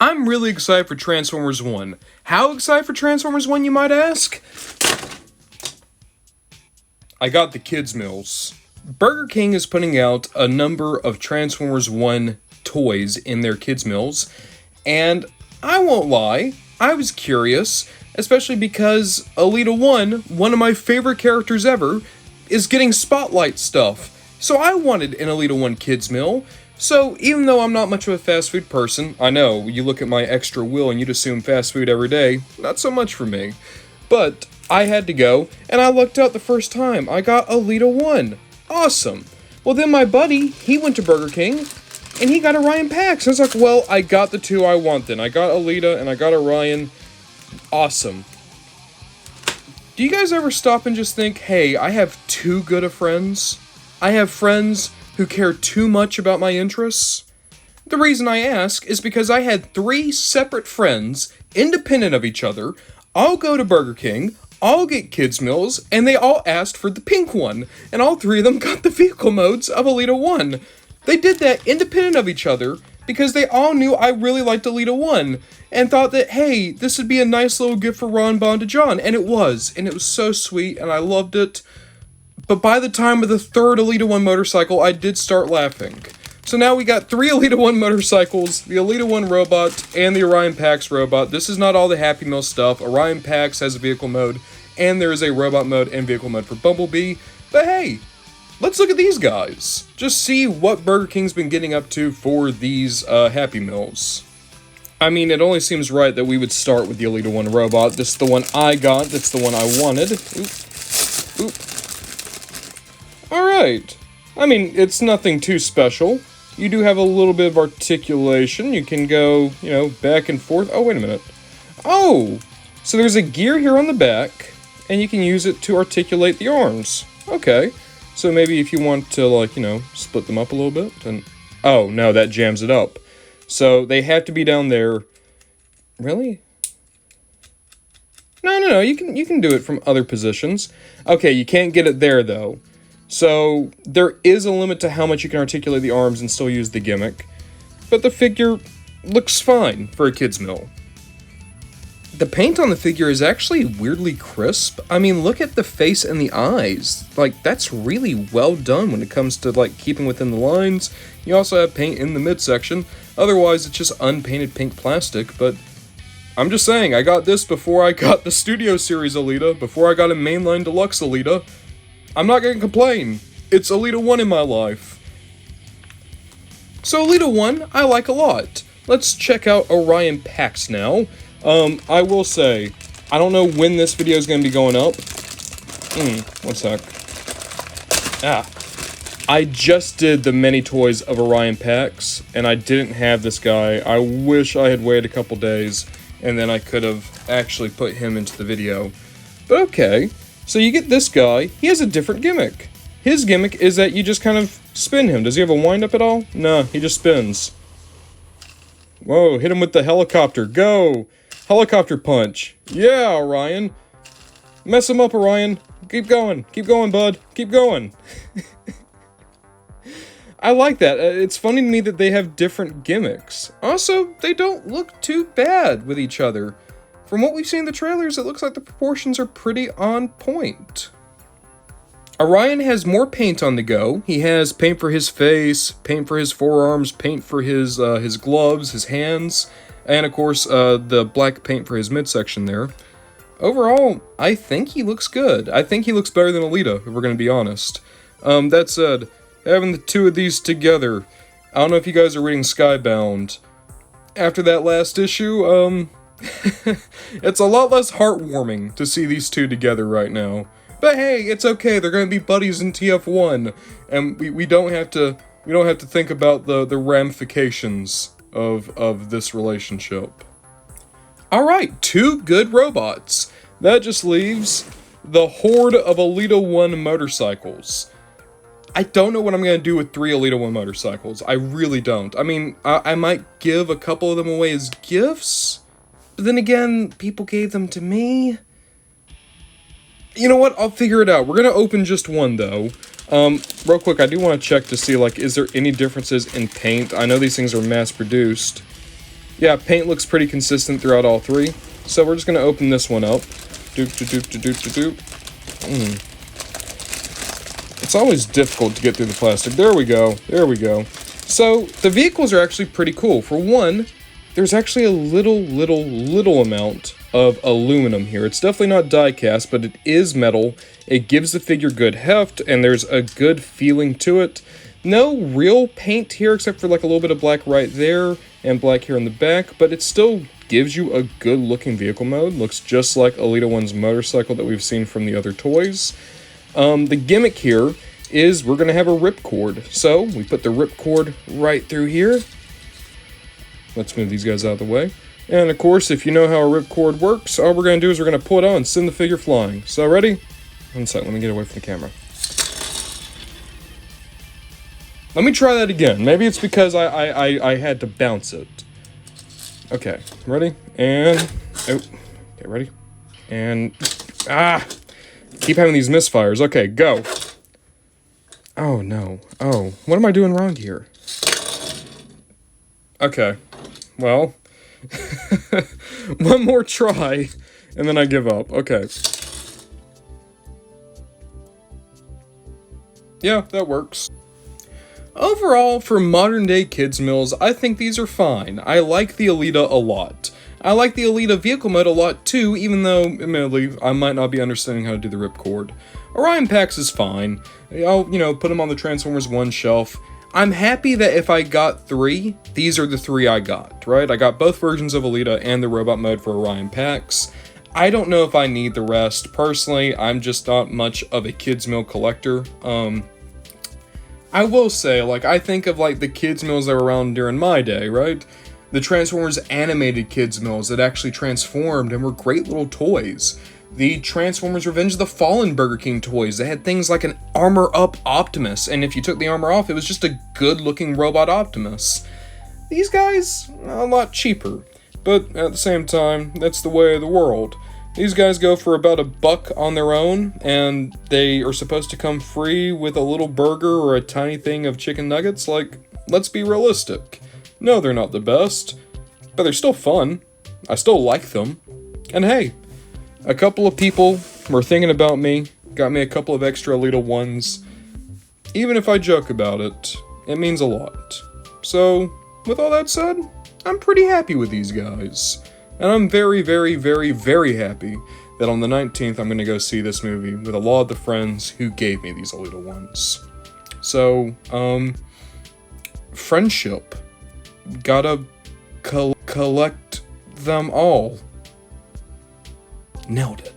I'm really excited for Transformers 1. How excited for Transformers 1, you might ask? I got the kids' meals. Burger King is putting out a number of Transformers 1 toys in their kids' meals, and I won't lie, I was curious, especially because Elita-1, one of my favorite characters ever, is getting spotlight stuff. So I wanted an Elita-1 kids' meal. So, even though I'm not much of a fast food person, I know, you look at my extra wheel and you'd assume fast food every day, not so much for me. But, I had to go, and I lucked out the first time. I got Elita-1. Awesome. Well then my buddy, he went to Burger King, and he got Orion Pax. I was like, well, I got the two I want then. I got Elita, and I got Orion. Awesome. Do you guys ever stop and just think, hey, I have too good of friends? I have friends who care too much about my interests? The reason I ask is because I had 3 separate friends, independent of each other, all go to Burger King, all get kids' meals, and they all asked for the pink one, and all 3 of them got the vehicle modes of Elita-1. They did that independent of each other because they all knew I really liked Elita-1, and thought that, hey, this would be a nice little gift for Ron, Bond, to John, and it was so sweet, and I loved it. But by the time of the 3rd Elita-1 motorcycle, I did start laughing. So now we got 3 Elita-1 motorcycles, the Elita-1 robot, and the Orion Pax robot. This is not all the Happy Meal stuff. Orion Pax has a vehicle mode, and there is a robot mode and vehicle mode for Bumblebee. But hey, let's look at these guys. Just see what Burger King's been getting up to for these Happy Meals. I mean, it only seems right that we would start with the Elita-1 robot. This is the one I got. That's the one I wanted. Oop. Oop. Alright. I mean, it's nothing too special. You do have a little bit of articulation. You can go, back and forth. Oh, wait a minute. Oh! So there's a gear here on the back, and you can use it to articulate the arms. Okay. So maybe if you want to, split them up a little bit, and... Oh, no, that jams it up. So they have to be down there. Really? No, you can do it from other positions. Okay, you can't get it there, though. So, there is a limit to how much you can articulate the arms and still use the gimmick, but the figure looks fine for a kid's meal. The paint on the figure is actually weirdly crisp. I mean, look at the face and the eyes. That's really well done when it comes to, keeping within the lines. You also have paint in the midsection. Otherwise, it's just unpainted pink plastic, but I'm just saying, I got this before I got the Studio Series Elita, before I got a Mainline Deluxe Elita. I'm not gonna complain. It's Elita-1 in my life. So Elita-1, I like a lot. Let's check out Orion Pax now. I will say, I don't know when this video is gonna be going up. One sec. I just did the many toys of Orion Pax, and I didn't have this guy. I wish I had waited a couple days, and then I could have actually put him into the video. But okay. So you get this guy, he has a different gimmick. His gimmick is that you just kind of spin him. Does he have a wind-up at all? No, he just spins. Whoa, hit him with the helicopter, go! Helicopter punch. Yeah, Orion. Mess him up, Orion. Keep going, bud, keep going. I like that. It's funny to me that they have different gimmicks. Also, they don't look too bad with each other. From what we've seen in the trailers, it looks like the proportions are pretty on point. Orion has more paint on the go. He has paint for his face, paint for his forearms, paint for his gloves, his hands, and of course, the black paint for his midsection there. Overall, I think he looks good. I think he looks better than Elita, if we're going to be honest. That said, having the 2 of these together, I don't know if you guys are reading Skybound. After that last issue, it's a lot less heartwarming to see these 2 together right now. But hey, it's okay, they're gonna be buddies in TF1, and we don't have to think about the ramifications of this relationship. Alright, 2 good robots. That just leaves the horde of Elita-1 motorcycles. I don't know what I'm gonna do with 3 Elita-1 motorcycles. I really don't. I mean, I might give a couple of them away as gifts. But then again, people gave them to me. You know what? I'll figure it out. We're going to open just one, though. Real quick, I do want to check to see, is there any differences in paint? I know these things are mass-produced. Yeah, paint looks pretty consistent throughout all three. So we're just going to open this one up. Doop, doop, doop, doop, doop, doop. It's always difficult to get through the plastic. There we go. There we go. So the vehicles are actually pretty cool. For one, there's actually a little amount of aluminum here. It's definitely not die cast, but it is metal. It gives the figure good heft, and there's a good feeling to it. No real paint here, except for like a little bit of black right there, and black here in the back, but it still gives you a good looking vehicle mode. Looks just like Elita One's motorcycle that we've seen from the other toys. The gimmick here is we're going to have a ripcord. So we put the ripcord right through here. Let's move these guys out of the way. And of course, if you know how a ripcord works, all we're going to do is we're going to pull it out and send the figure flying. So ready? One sec, let me get away from the camera. Let me try that again. Maybe it's because I had to bounce it. Okay, ready? And, oh, okay, ready? And, keep having these misfires. Okay, go. Oh, no. Oh, what am I doing wrong here? Okay, well, one more try, and then I give up. Okay. Yeah, that works. Overall, for modern day kids meals, I think these are fine. I like the Elita a lot. I like the Elita vehicle mode a lot too, even though, admittedly, I might not be understanding how to do the ripcord. Orion Pax is fine. I'll, put them on the Transformers 1 shelf. I'm happy that if I got 3, these are the 3 I got, right? I got both versions of Elita and the robot mode for Orion Pax. I don't know if I need the rest. Personally, I'm just not much of a kids meal collector. I will say, I think of, the kids meals that were around during my day, right? The Transformers animated kids meals that actually transformed and were great little toys. The Transformers Revenge of the Fallen Burger King toys that had things like an armor-up Optimus, and if you took the armor off, it was just a good-looking robot Optimus. These guys, a lot cheaper, but at the same time, that's the way of the world. These guys go for about $1 on their own, and they are supposed to come free with a little burger or a tiny thing of chicken nuggets. Let's be realistic. No, they're not the best, but they're still fun. I still like them. And hey, a couple of people were thinking about me, got me a couple of extra Elita Ones. Even if I joke about it, it means a lot. So, with all that said, I'm pretty happy with these guys. And I'm very, very, very, very happy that on the 19th I'm going to go see this movie with a lot of the friends who gave me these Elita Ones. So, friendship. Gotta collect them all. Nailed it.